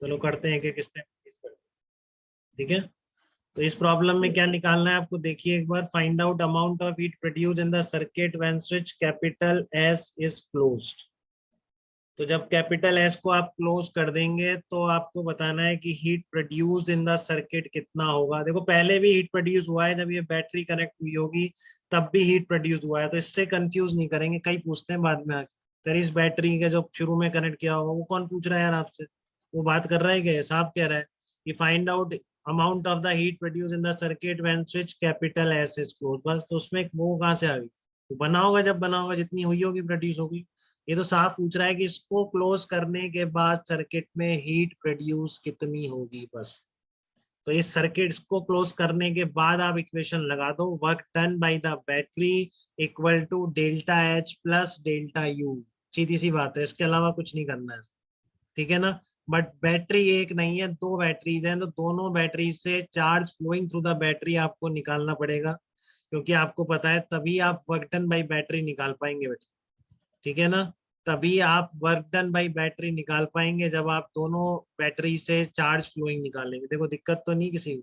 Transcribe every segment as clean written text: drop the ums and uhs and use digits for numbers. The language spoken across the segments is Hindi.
चलो करते हैं एक एक स्टेप, ठीक है। तो इस प्रॉब्लम में क्या निकालना है आपको, देखिए एक बार, find out amount of heat produce in the circuit when switch capital S is closed. तो जब कैपिटल एस को आप क्लोज कर देंगे तो आपको बताना है कि heat produce in the circuit कितना होगा। देखो पहले भी हीट प्रोड्यूस हुआ है, जब ये बैटरी कनेक्ट हुई होगी तब भी हीट प्रोड्यूस हुआ है, तो इससे कंफ्यूज नहीं करेंगे, कई पूछते हैं बाद में आके, तेरी इस बैटरी का जो शुरू में कनेक्ट किया होगा वो कौन पूछ रहा है यार आपसे, वो बात कर रहा है क्या, साफ कह रहा है कि find out amount of the heat produce in the circuit when switch capital S is close, बस। तो उसमें वो कहाँ से आ गई, तो बना होगा, जब बना होगा जितनी हुई होगी प्रोड्यूस होगी। ये तो साफ पूछ रहा है कि इसको क्लोज करने के बाद सर्किट में हीट प्रोड्यूस कितनी होगी, बस। तो इस सर्किट को क्लोज करने के बाद आप इक्वेशन लगा दो, work done by the battery equal to delta H plus delta U. सीधी सी बात है, इसके अलावा कुछ नहीं करना है, ठीक है ना। बट बैटरी एक नहीं है, दो बैटरीज हैं, तो दोनों बैटरी से charge flowing through the battery आपको निकालना पड़ेगा, क्योंकि आपको पता है तभी आप वर्क डन बाय बैटरी निकाल पाएंगे बेटा, ठीक है ना। तभी आप वर्क डन बाई बैटरी निकाल पाएंगे जब आप दोनों बैटरी से चार्ज फ्लोइंग निकालेंगे। देखो दिक्कत तो नहीं किसी को,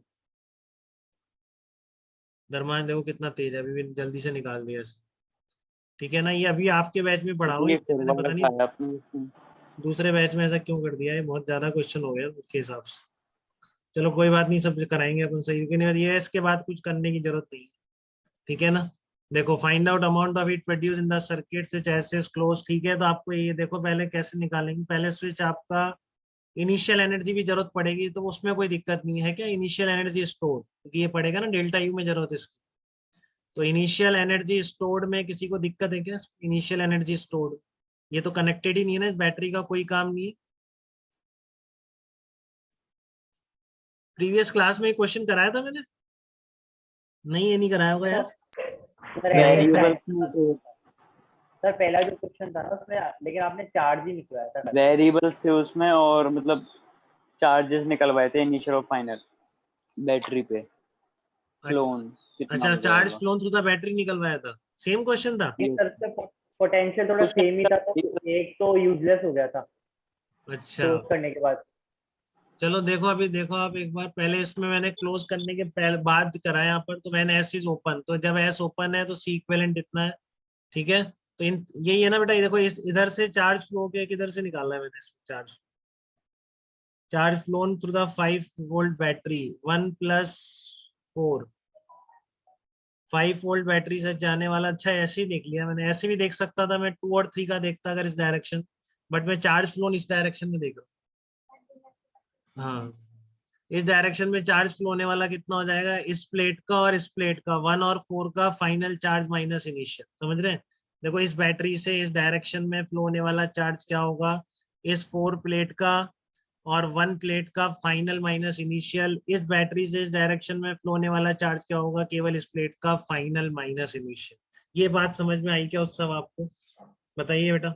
धर्मान देखो कितना तेज है, अभी भी जल्दी से निकाल दिया इसे, ठीक है ना। ये अभी आपके बैच में पढ़ा हुआ, ये ये मैंने पता नहीं है आपने। दूसरे बैच में ऐसा क्यों कर दिया है, बहुत ज्यादा क्वेश्चन हो गया उसके हिसाब से। चलो कोई बात नहीं, सब कराएंगे अपन सही, लेकिन ये इसके बाद कुछ करने की जरूरत नहीं है, ठीक है ना। देखो find out amount of heat produce in the circuit switch S is close, ठीक है। तो आपको ये देखो पहले कैसे निकालेंगे, पहले स्विच आपका इनिशियल एनर्जी भी जरूरत पड़ेगी, तो उसमें कोई दिक्कत नहीं है क्या, इनिशियल एनर्जी स्टोर, क्योंकि ये पड़ेगा ना डेल्टा यू में जरूरत इसकी। तो इनिशियल एनर्जी स्टोर्ड में किसी को दिक्कत है क्या, इनिशियल एनर्जी स्टोर्ड, ये तो कनेक्टेड ही नहीं है ना, इस बैटरी का कोई काम नहीं है। प्रीवियस क्लास में क्वेश्चन कराया था मैंने, नहीं ये नहीं कराया होगा यार। वेरिएबल सर पहला जो क्वेश्चन था ना उसमें, लेकिन आपने चार्ज ही निकलवाया था। वेरिएबल्स थे उसमें, और मतलब चार्जेस निकलवाए थे इनिशियल और फाइनल बैटरी पे फ्लोन कितना अच्छा, हो चार्ज जाएगा। फ्लोन थ्रू द बैटरी निकलवाया था, सेम क्वेश्चन था। सर पोटेंशियल थोड़ा सेम ही था, तो एक तो यूजलेस हो गया था अच्छा क्लोज करने के बाद। चलो देखो, अभी देखो आप एक बार, पहले इसमें मैंने क्लोज करने के पहले बाद कराया यहाँ पर, तो मैंने एस इज ओपन, तो जब एस ओपन है तो सी इक्विवेलेंट इतना है, ठीक है। तो इन यही है ना बेटा, ये देखो इस इधर से चार्ज फ्लो के किधर से निकालना है मैंने, charge phloem through the 5 volt battery 1+4, 5 volt battery से जाने वाला। अच्छा ऐसे ही देख लिया मैंने, ऐसे भी देख सकता था मैं, 2 और 3 का देखता अगर इस डायरेक्शन, बट मैं चार्ज फ्लोन इस डायरेक्शन में देख रहा हूँ। हाँ, इस डायरेक्शन में चार्ज फ्लो होने वाला कितना हो जाएगा, इस प्लेट का और इस प्लेट का 1 और 4 का फाइनल चार्ज माइनस इनिशियल, समझ रहे हैं। देखो इस बैटरी से इस डायरेक्शन में फ्लो होने वाला चार्ज क्या होगा, इस 4 प्लेट का और 1 प्लेट का फाइनल माइनस इनिशियल। इस बैटरी से इस डायरेक्शन में फ्लो होने वाला चार्ज क्या होगा, केवल इस प्लेट का फाइनल माइनस इनिशियल। ये बात समझ में आई क्या उत्सव आपको, बताइए बेटा,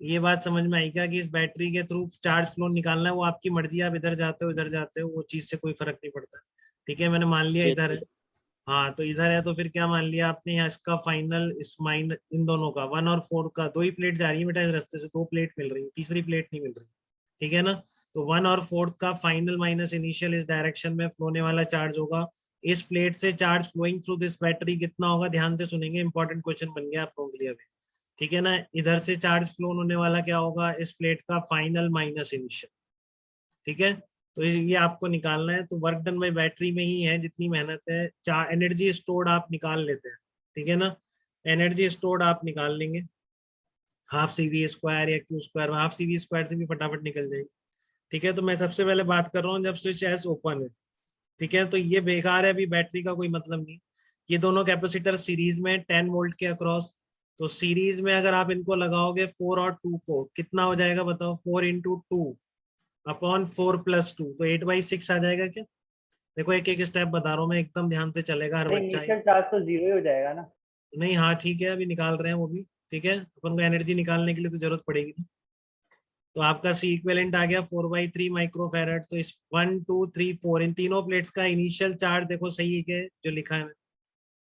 ये बात समझ में आई क्या कि इस बैटरी के थ्रू चार्ज फ्लो निकालना है, वो आपकी मर्जी, आप इधर जाते हो इधर जाते हो, वो चीज से कोई फर्क नहीं पड़ता, ठीक है। मैंने मान लिया इधर है, हाँ तो इधर है, तो फिर क्या मान लिया आपने यहाँ, इसका फाइनल इस माइन इन दोनों का 1 और 4 का, 2 ही प्लेट जा रही है बेटा इस रास्ते से, 2 प्लेट मिल रही है, तीसरी प्लेट नहीं मिल रही, ठीक है ना। तो 1 और 4 का फाइनल माइनस इनिशियल इस डायरेक्शन में फ्लो होने वाला चार्ज होगा, इस प्लेट से charge flowing through this battery कितना होगा, ध्यान से सुनेंगे, इंपॉर्टेंट क्वेश्चन बन गया आप लोगों के लिए अभी, ठीक है ना। इधर से चार्ज फ्लो होने वाला क्या होगा, इस प्लेट का फाइनल माइनस इनिशियल, ठीक है। तो ये आपको निकालना है, तो वर्क डन बाय बैटरी में ही है जितनी मेहनत है, एनर्जी स्टोर्ड आप निकाल लेते हैं, ठीक है ना। एनर्जी स्टोर्ड आप निकाल लेंगे, हाफ सी वी स्क्वायर या Q square, half C V square से भी फटाफट निकल जाएगी, ठीक है। तो मैं सबसे पहले बात कर रहा हूँ जब स्विच एस ओपन है, ठीक है। तो ये बेकार है, अभी बैटरी का कोई मतलब नहीं, ये दोनों कैपेसिटर सीरीज में 10 वोल्ट के अक्रॉस, तो सीरीज में अगर आप इनको लगाओगे 4 और 2 को, कितना हो जाएगा बताओ, 4 × 2 अपॉन 4+2, तो 8/6 आ जाएगा क्या। देखो एक एक स्टेप बता रहा हूँ मैं, एकदम ध्यान से चलेगा हर बच्चा। इनिशियल चार्ज तो 0 ही हो जाएगा ना। नहीं हाँ ठीक है, अभी निकाल रहे हैं वो भी, ठीक है, अपन को एनर्जी निकालने के लिए तो जरूरत पड़ेगी ना। तो आपका सी इक्विवेलेंट आ गया 4/3 माइक्रोफेरेड, तो इस 1 2 3 4 इन तीनों प्लेट्स का इनिशियल चार्ज देखो सही है जो लिखा है,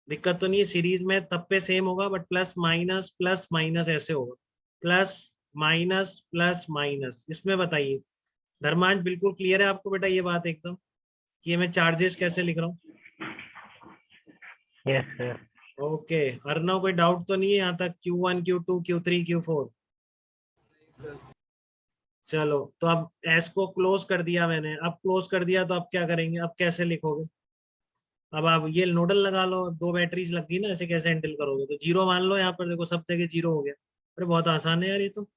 दिक्कत तो नहीं है, सीरीज में तब पे सेम होगा, बट प्लस माइनस ऐसे होगा, प्लस माइनस इसमें बताइए, धर्मांश बिल्कुल क्लियर है आपको बेटा ये बात एकदम, कि ये मैं चार्जेस कैसे लिख रहा हूँ? Yes sir. ओके, अर्नव कोई डाउट तो नहीं है यहाँ तक? Q1 Q2 Q3 Q4? चलो तो अब एस को क्लोज कर दिया मैंने, अब क्लोज कर दिया तो अब क्या करेंगे, अब कैसे लिखोगे? अब आप ये नोडल लगा लो, 2 बैटरीज लग गई ना, ऐसे कैसे हैंडल करोगे? तो जीरो मान लो, यहाँ पर देखो सब जगह जीरो हो गया। अरे बहुत आसान है यार ये तो,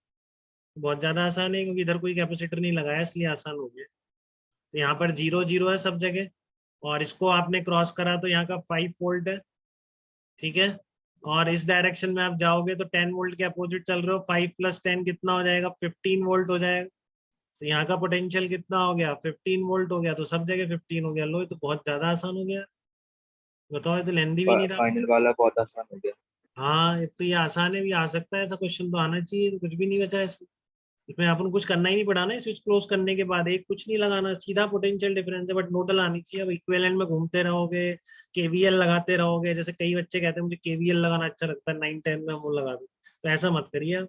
बहुत ज्यादा आसान है, क्योंकि इधर कोई कैपेसिटर नहीं लगाया इसलिए आसान हो गया। तो यहाँ पर जीरो जीरो है सब जगह, और इसको आपने क्रॉस करा तो यहाँ का 5 वोल्ट है, ठीक है। और इस डायरेक्शन में आप जाओगे तो 10 वोल्ट के अपोजिट चल रहे हो, 5 + 10 कितना हो जाएगा? 15 वोल्ट हो जाएगा। तो यहाँ का पोटेंशियल कितना हो गया? 15 वोल्ट हो गया, तो सब जगह 15 हो गया। लो ये तो बहुत ज्यादा आसान हो गया, बताओ, ये तो लेंदी भी नहीं रहा। फाइनल वाला बहुत आसान हो गया। हाँ ये तो, ये आसान है, भी आ सकता है, ऐसा क्वेश्चन तो आना चाहिए, तो कुछ भी नहीं बचा इसमें। इसमें अपन कुछ करना ही नहीं पड़ा ना, स्विच क्लोज करने के बाद एक कुछ नहीं लगाना, सीधा पोटेंशियल डिफरेंस है, बट नोडल आनी चाहिए। अब इक्विवेलेंट में घूमते रहोगे, केवीएल लगाते रहोगे, जैसे कई बच्चे कहते हैं मुझे केवीएल लगाना अच्छा लगता है, 9-10 में हम वो लगा दूं, तो ऐसा मत करिए आप।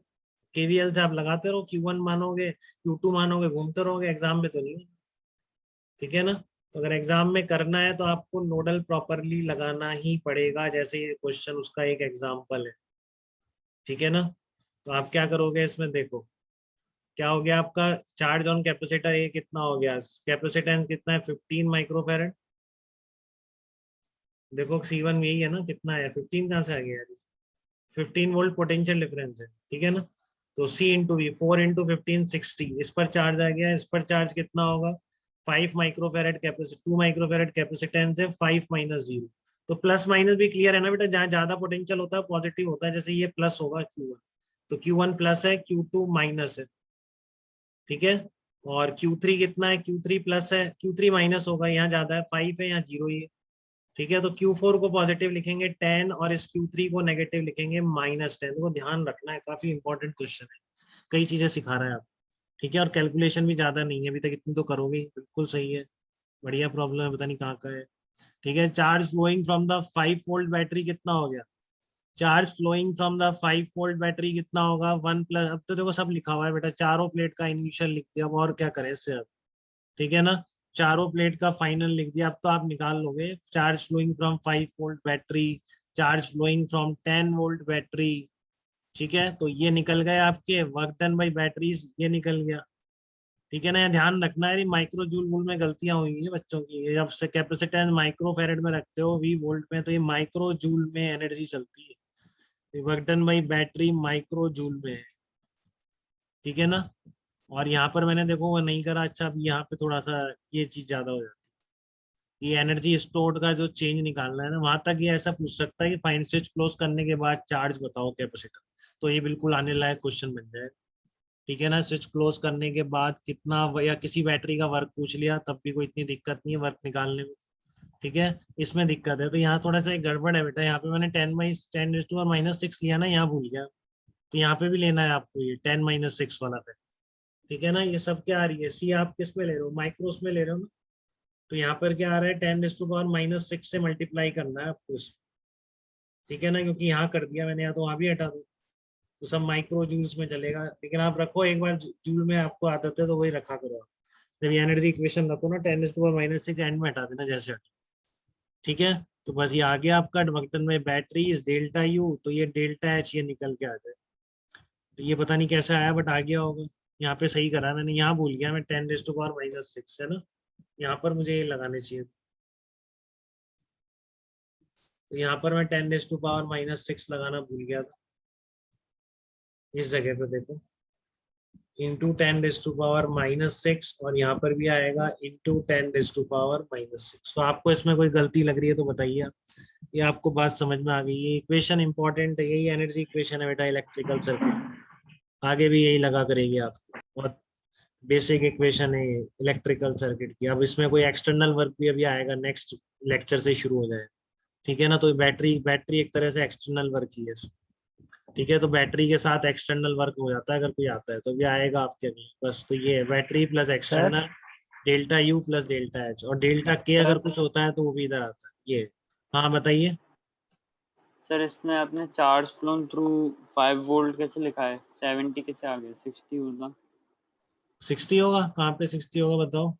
केवीएल से आप लगाते रहो, Q1 मानोगे, Q2 मानोगे, घूमते रहोगे, एग्जाम में तो नहीं, ठीक है ना। तो अगर एग्जाम में करना है तो आपको नोडल प्रॉपरली लगाना ही पड़ेगा, जैसे ये क्वेश्चन उसका एक एग्जाम्पल है, ठीक है ना। तो आप क्या करोगे इसमें, देखो क्या हो गया आपका, चार्ज ऑन कैपेसिटर ए कितना हो गया, कैपेसिटेंस कितना है, 15 माइक्रोफैरड। देखो C1 यही है ना, कितना है, 15 कहाँ से आ गया यार? 15 वोल्ट पोटेंशियल डिफरेंस है, ठीक है ना। तो C इंटू वी, 4 × 15 60, इस पर चार्ज आ गया, इस पर चार्ज कितना होगा, 5 माइक्रोफैरड कैपेसिटी, 2 माइक्रोफैरड कैपेसिटेंस है, 5 - 0। तो प्लस माइनस भी क्लियर है ना बेटा, जहाँ ज्यादा पोटेंशियल होता है पॉजिटिव होता है, जैसे ये प्लस होगा Q1, तो Q1 प्लस है, Q2 माइनस है, ठीक है। और Q3 कितना है, Q3 प्लस है, Q3 माइनस होगा, यहाँ ज्यादा है, 5 है, यहाँ 0 ही है, ठीक है। तो Q4 को पॉजिटिव लिखेंगे 10, और इस Q3 को नेगेटिव लिखेंगे -10। को ध्यान रखना है, काफी इंपॉर्टेंट क्वेश्चन है, कई चीजें सिखा रहा है आप, ठीक है। और कैलकुलेशन भी ज्यादा नहीं है, अभी तक इतनी तो करोगे ही, बिल्कुल सही है, बढ़िया प्रॉब्लम है, पता नहीं कहाँ का है, ठीक है। Charge flowing from the 5 volt battery कितना हो गया, charge flowing from the 5 volt battery कितना होगा, 1 प्लस, अब तो देखो सब लिखा हुआ है बेटा, चारों प्लेट का इनिशियल लिख दिया, अब और क्या करें इससे अब, ठीक है ना। चारों प्लेट का फाइनल लिख दिया, अब तो आप निकाल लोगे, charge flowing from 5 volt battery, charge flowing from 10 volt battery, ठीक है। तो ये निकल गए आपके वर्क डन बाई बैटरीज, ये निकल गया, ठीक है ना। ये ध्यान रखना है, माइक्रो जूल वूल में गलतियां हुई हैं बच्चों की, ये जब से कैपेसिटेंस माइक्रो फेरेड में रखते हो V वोल्ट में, तो ये माइक्रो जूल में एनर्जी चलती है, work done by battery micro joule में है, ठीक है ना। और यहाँ पर मैंने देखो वो नहीं करा, अच्छा अब यहाँ पे थोड़ा सा ये चीज ज्यादा हो जाती है, ये एनर्जी स्टोर्ड का जो चेंज निकालना है ना, वहां तक ये ऐसा पूछ सकता है कि फाइन स्विच क्लोज करने के बाद चार्ज बताओ कैपेसिटर, तो ये बिल्कुल आने लायक क्वेश्चन बन जाए, ठीक है ना। स्विच क्लोज करने के बाद कितना, या किसी बैटरी का वर्क पूछ लिया तब भी कोई इतनी दिक्कत नहीं है वर्क निकालने में, ठीक है। इसमें दिक्कत है तो यहाँ थोड़ा सा एक गड़बड़ है बेटा, यहाँ पे मैंने 10 - 6 लिया ना, यहाँ भूल गया, तो यहाँ पे भी लेना है आपको ये 10 - 6 वाला पे, ठीक है ना। ये सब क्या आ रही है, सी आप किस में ले रहे हो, माइक्रोस में ले रहे हो ना, तो यहाँ पर क्या आ रहा है, 10⁻⁻6 से मल्टीप्लाई करना है आपको इसमें, ठीक है ना, क्योंकि यहाँ कर दिया मैंने, यहाँ तो वहाँ भी हटा दूँ, तो सब माइक्रो जूल्स में चलेगा, लेकिन आप रखो एक बार जूल में आपको आदत है तो वही रखा करो आप, जब एनर्जी इक्वेशन रखो ना, 10⁻⁻6 एंड में हटा देना जैसे हटा, ठीक है। तो बस ये आ गया आपका डमकटन में बैटरी इज डेल्टा यू, तो ये डेल्टा एच ये निकल के आ जाए, तो ये पता नहीं कैसे आया बट आ गया होगा, यहाँ पे सही करा मैंने, यहाँ भूल गया मैं, 10⁻⁻6 है ना, यहाँ पर मुझे ये लगाने चाहिए, तो यहाँ पर मैं 10⁻⁻6 लगाना भूल गया था, इस जगह पे देखो, इंटू 10⁻⁻6, और यहाँ पर भी आएगा इंटू 10⁻⁻6। तो आपको इसमें कोई गलती लग रही है तो बताइए आप, ये आपको बात समझ में आ गई, ये इक्वेशन इंपॉर्टेंट है, यही एनर्जी इक्वेशन है बेटा इलेक्ट्रिकल सर्किट, आगे भी यही लगा करेगी आपको, बहुत बेसिक इक्वेशन है इलेक्ट्रिकल सर्किट की। अब इसमें कोई एक्सटर्नल वर्क भी अभी आएगा, नेक्स्ट लेक्चर से शुरू हो जाए, ठीक है ना। तो बैटरी बैटरी एक तरह से एक्सटर्नल वर्क ही है, ठीक है। तो बैटरी के साथ एक्सटर्नल वर्क हो जाता है, अगर कोई आता है तो भी आएगा आपके लिए, बस तो ये है battery plus external, delta U plus delta H, और डेल्टा के अगर कुछ होता है तो वो भी इधर आता है ये, हाँ बताइए। सर इसमें आपने चार्ज फ्लोन थ्रू 5 वोल्ट कैसे लिखा है, 70 कैसे आ गया, 60 होगा? 60 होगा, कहाँ पे 60 होगा बताओ।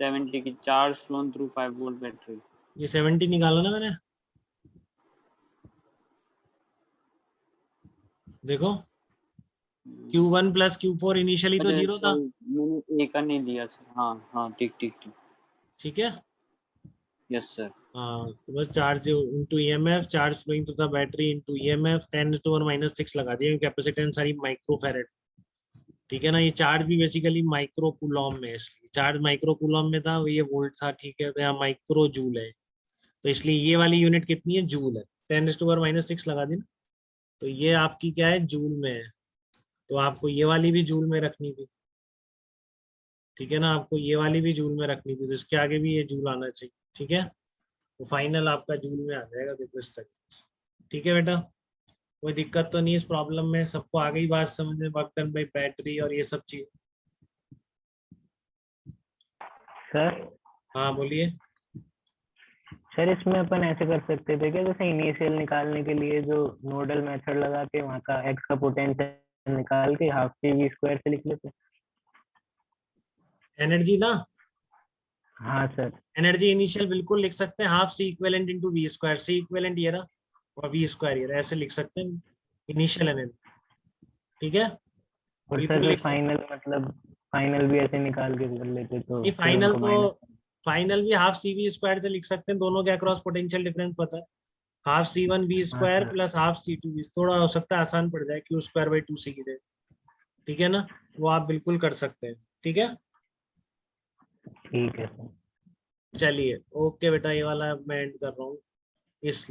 70 की charge phloem through 5 volt battery. ये 70 निकाला ना मैंने, देखो Q1 प्लस Q4 इनिशियली तो अच्छा, 0 था, मैंने ए का नहीं दिया सर। हाँ हाँ, ठीक ठीक ठीक। ठीक है। Yes sir. हाँ तो बस charge into EMF, charge flowing to the battery into EMF 10⁻⁻6 लगा दिया, कैपेसिटेंस सारी माइक्रो फैराड, ठीक है ना। ये चार्ज भी बेसिकली माइक्रो कूलॉम में है, इसलिए चार्ज माइक्रो कूलॉम में था, ये वोल्ट था, ठीक है। तो यहाँ माइक्रो जूल है, तो इसलिए ये वाली यूनिट कितनी है, जूल है। 10⁻⁻6 लगा दी ना, तो ये आपकी क्या है, जूल में है। तो आपको ये वाली भी जूल में रखनी थी, ठीक है ना, आपको ये वाली भी जूल में रखनी थी, तो इसके आगे भी ये जूल आना चाहिए, ठीक है। तो फाइनल आपका जूल में आ जाएगा, देखो इस तक, ठीक है बेटा। कोई दिक्कत तो नहीं इस प्रॉब्लम में, सबको आ गई बात समझ में, बर्तन भाई बैटरी और ये सब चीज। सर हाँ बोलिए। सर इसमें अपन ऐसे कर सकते थे क्या, जैसे इनिशियल निकालने के लिए जो नोडल मेथड लगा के वहाँ का एक्स का पोटेंशियल निकाल के हाफ सी वी स्क्वायर से लिख लेते। एनर्जी ना, हाँ सर। एनर्जी इनिशियल बिल्कुल लिख सकते हैं, half C equivalent into V square, C equivalent ये रहा और वी स्क्वायर ये रहा, ऐसे लिख सकते हैं इनिशियल एनर्जी, ठीक है, और सर बिल्कुल फिर लिख सकते फाइनल मतलब फाइनल भी ऐसे निकाल के कर लेते तो हैं। फिर फाइनल उनको तो, माइनस। फाइनल भी हाफ सी वी स्क्वायर से लिख सकते हैं, दोनों के अक्रॉस पोटेंशियल डिफरेंस पता है, हाफ C1 V हाँ square sir. Plus half C2 V, थोड़ा हो सकता है आसान पड़ जाए, Q स्क्वायर बाई 2C की जगह, ठीक है ना, वो आप बिल्कुल कर सकते हैं, ठीक है। ठीक है सर। चलिए ओके बेटा, ये वाला मैं एंड कर रहा हूँ इस